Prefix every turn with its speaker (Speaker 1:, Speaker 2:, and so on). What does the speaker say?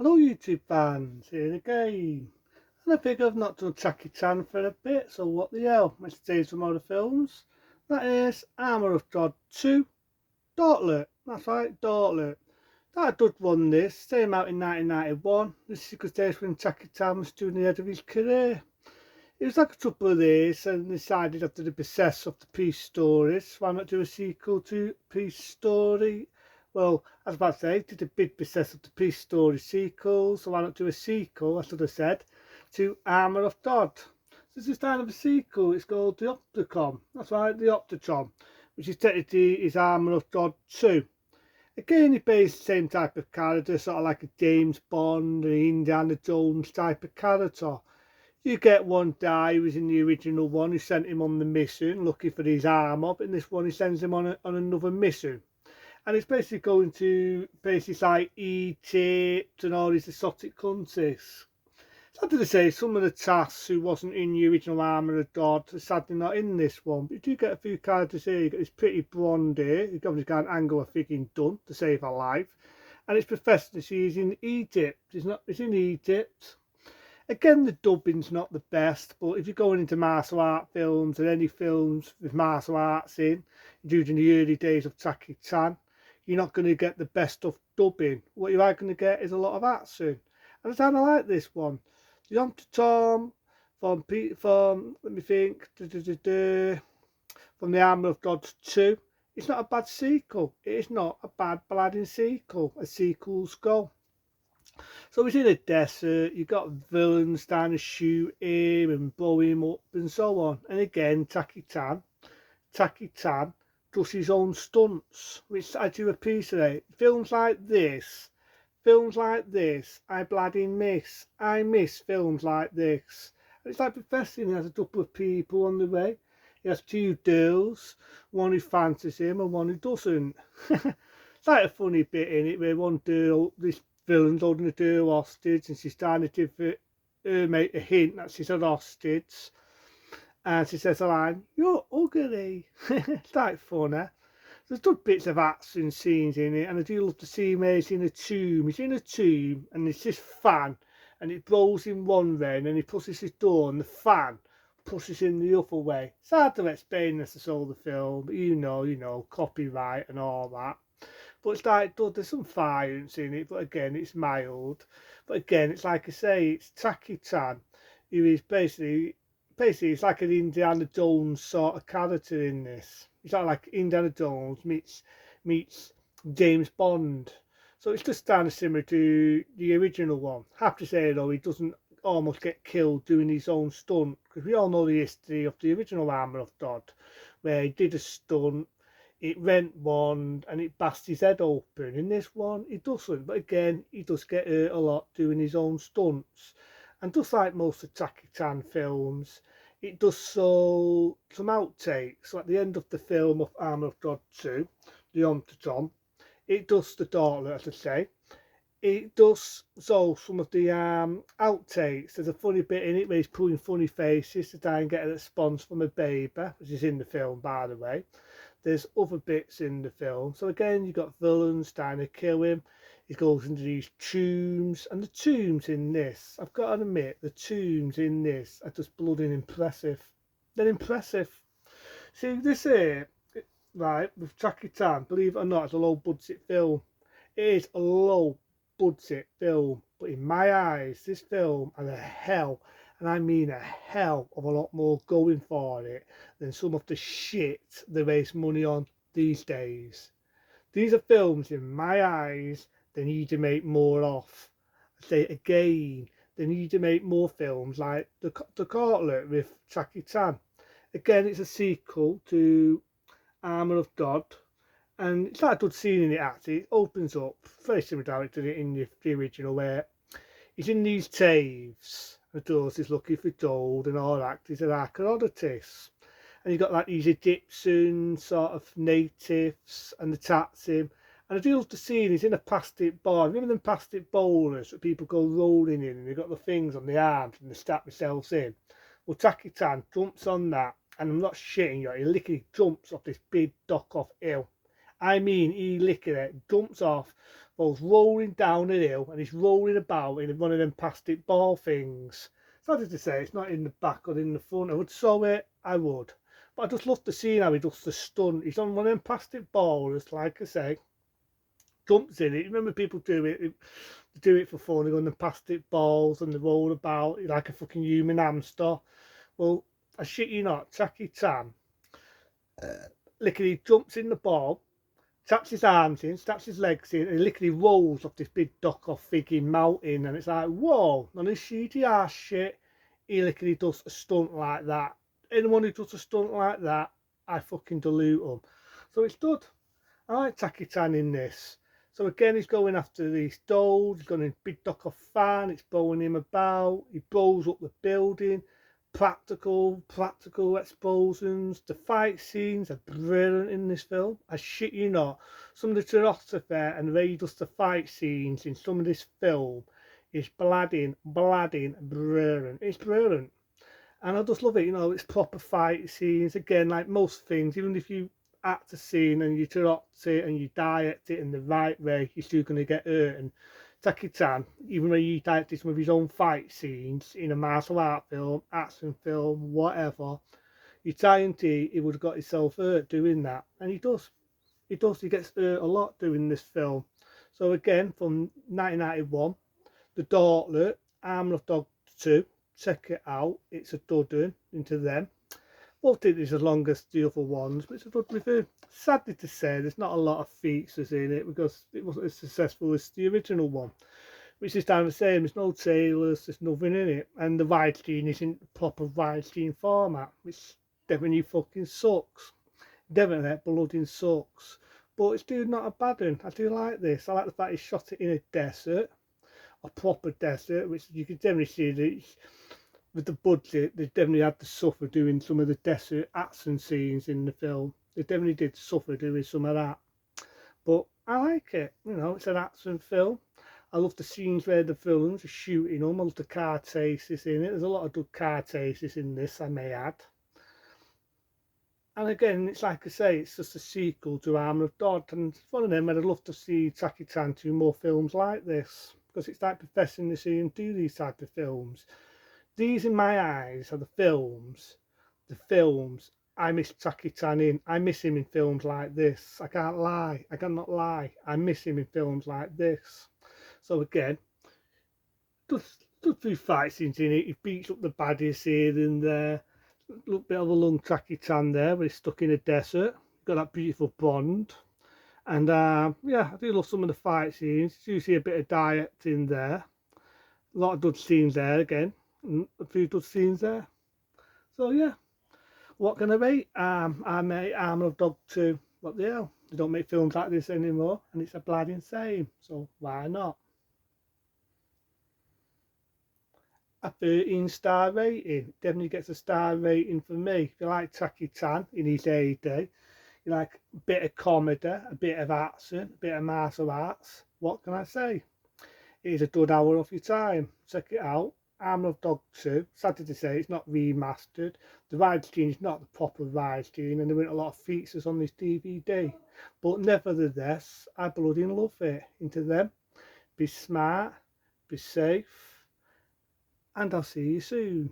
Speaker 1: Hello YouTube fans, here again. And I figure I've not done Jackie Chan for a bit, so what the hell, let's do some other films. That is Armour of God 2, Gauntlet, that's right, Gauntlet. I did one this, came out in 1991, this is because days when Jackie Chan was doing the head of his career. It was like a couple of days and decided after the success of the Peace Stories, why not do a sequel to Peace Story? Well, I was about to say, did a big success of the Peace Story sequel, so why not do a sequel, I should have said, to Armour of God. So this is kind of a sequel, it's called the Opticon, that's right, the Opticon, which is technically is Armour of God 2. Again, it plays the same type of character, sort of like a James Bond, an Indiana Jones type of character. You get one guy who was in the original one who sent him on the mission looking for his armour, but in this one he sends him on another mission. And it's basically going to places like Egypt and all these exotic countries. Sad to say, some of the tasks who wasn't in the original Armour of God are sadly not in this one. But you do get a few characters here. You got this pretty blonde here, who's obviously got an angle of frigging done to save her life. And it's Professor, she's in Egypt. It's in Egypt. Again, the dubbing's not the best, but if you're going into martial art films and any films with martial arts in, during the early days of Jackie Chan, you're not going to get the best of dubbing. What you are going to get is a lot of action. And I kind of like this one. The On to Tom from let me think, from the Armour of God 2. It's not a bad sequel. It is not a bad bladding sequel, as sequels go. So he's in a desert, you've got villains trying to shoot him and blow him up and so on. And again, Jackie Chan does his own stunts, which I do appreciate. Films like this, I bloody miss. I miss films like this. And it's like Professor, he has a couple of people on the way. He has two girls, one who fancies him and one who doesn't. It's like a funny bit in it where one girl, this villain's holding a girl hostage and she's trying to give her mate a hint that she's a hostage. And she says a line, "You're ugly." It's like funny. There's good bits of action scenes in it, and I do love to see him he's in a tomb. He's in a tomb and it's this fan and it blows in one way and then he pushes his door and the fan pushes in the other way. It's hard to explain this to all the film, but you know, copyright and all that. But it's like, there's some violence in it, but again, it's mild. But again, it's like I say, it's Jackie Chan, who is basically, it's like an Indiana Jones sort of character in this. It's like Indiana Jones meets James Bond. So it's just kind of similar to the original one. Have to say though, he doesn't almost get killed doing his own stunt, because we all know the history of the original Armour of God, where he did a stunt, it went one and it bashed his head open. In this one, he doesn't. But again, he does get hurt a lot doing his own stunts. And just like most of Jackie Chan films, it does some outtakes. So at the end of the film of Armour of God 2, the On to Tom, it does the Gauntlet, as I say. It does so some of the outtakes. There's a funny bit in it where he's pulling funny faces to try and get a response from a baby, which is in the film, by the way. There's other bits in the film. So again, you've got villains trying to kill him. He goes into these tombs. And the tombs in this, I've got to admit, the tombs in this are just bloody impressive. They're impressive. See, this here, right, with Jackie Chan, believe it or not, it's a low budget film. It is a low budget film. But in my eyes, this film has a hell, and I mean a hell of a lot more going for it than some of the shit they waste money on these days. These are films, in my eyes, they need to make more of. I say it again, they need to make more films like the Gauntlet with Jackie Chan. Again, it's a sequel to Armour of God, and it's like a good scene in it actually. It opens up very similar to it in the original, where he's in these caves. The doors is looking for gold and all that. He's an archaeologist. And you've got like these Egyptian sort of natives and the tats him. And I do love the scene, he's in a plastic bar. Remember them plastic bowlers that people go rolling in and they've got the things on the arms and they strap themselves in? Well, Jackie Chan jumps on that, and I'm not shitting you, he literally jumps off this big dock off hill I mean, he licking it, jumps off, goes rolling down the hill, and he's rolling about in one of them plastic ball things. Sorry to say, it's not in the back or in the front. I would sew it, I would. But I just love to see how he does the stunt. He's on one of them plastic balls, like I say, jumps in it. Remember people do it for fun. They go on the plastic balls and they roll about like a fucking human hamster. Well, I shit you not, Jackie Chan, literally jumps in the ball, taps his arms in, taps his legs in, and he literally rolls off this big dock off frigging mountain. And it's like, whoa, none of this shitty ass shit. He literally does a stunt like that. Anyone who does a stunt like that, I fucking dilute them. So it's good. I like Jackie Chan in this. So again, he's going after these dolls. He's got a big dock off fan. It's blowing him about. He blows up the building. Practical explosions. The fight scenes are brilliant in this film. I shit you not. Some of the choreography and the way he does the fight scenes in some of this film is bladding brilliant. It's brilliant. And I just love it, you know, it's proper fight scenes. Again, like most things, even if you act a scene and you direct it and you direct it in the right way, you're still going to get hurt. And Jackie Chan, even though he directed some of his own fight scenes in a martial art film, action film, whatever, you guarantee he would have got himself hurt doing that. And he does. He does. He gets hurt a lot doing this film. So again, from 1991, The Daughter, Armour of Dog 2, check it out. It's a dud into them. Won't think it's as long as the other ones, but it's a good review. Sadly to say, there's not a lot of features in it because it wasn't as successful as the original one. Which is time the same, there's no trailers, there's nothing in it. And the widescreen isn't the proper widescreen format, which definitely fucking sucks. Definitely bloody sucks. But it's still not a bad one. I do like this. I like the fact he shot it in a desert, a proper desert, which you can definitely see that with the budget, they definitely had to suffer doing some of the desert action scenes in the film. They definitely did suffer doing some of that. But I like it. You know, it's an action film. I love the scenes where the villains are shooting them. I love the car chases in it. There's a lot of good car chases in this, I may add. And again, it's like I say, it's just a sequel to Armour of God. And it's one of them, and I'd love to see Jackie Chan do more films like this. Because it's like professing to see him do these type of films. These, in my eyes, are the films I miss Jackie Chan in. I miss him in films like this. I can't lie. I cannot lie. I miss him in films like this. So again, does few fight scenes in it. He beats up the baddies here and there. A little bit of a long Jackie Chan there, where he's stuck in a desert. Got that beautiful blonde. And yeah, I do love some of the fight scenes. You see a bit of diet in there. A lot of good scenes there again. A few good scenes there. So yeah, what can I rate? I made Armour of Dog 2. What the hell? They don't make films like this anymore, and it's a bloody insane. So why not? A 13-star rating. Definitely gets a star rating for me. If you like Jackie Chan in his heyday, you like a bit of comedy, a bit of action, a bit of martial arts. What can I say? It is a good hour of your time. Check it out. Armour of Dog 2. Sadly to say, it's not remastered. The widescreen is not the proper widescreen, and there weren't a lot of features on this DVD. But nevertheless, I bloody love it. Into them. Be smart, be safe, and I'll see you soon.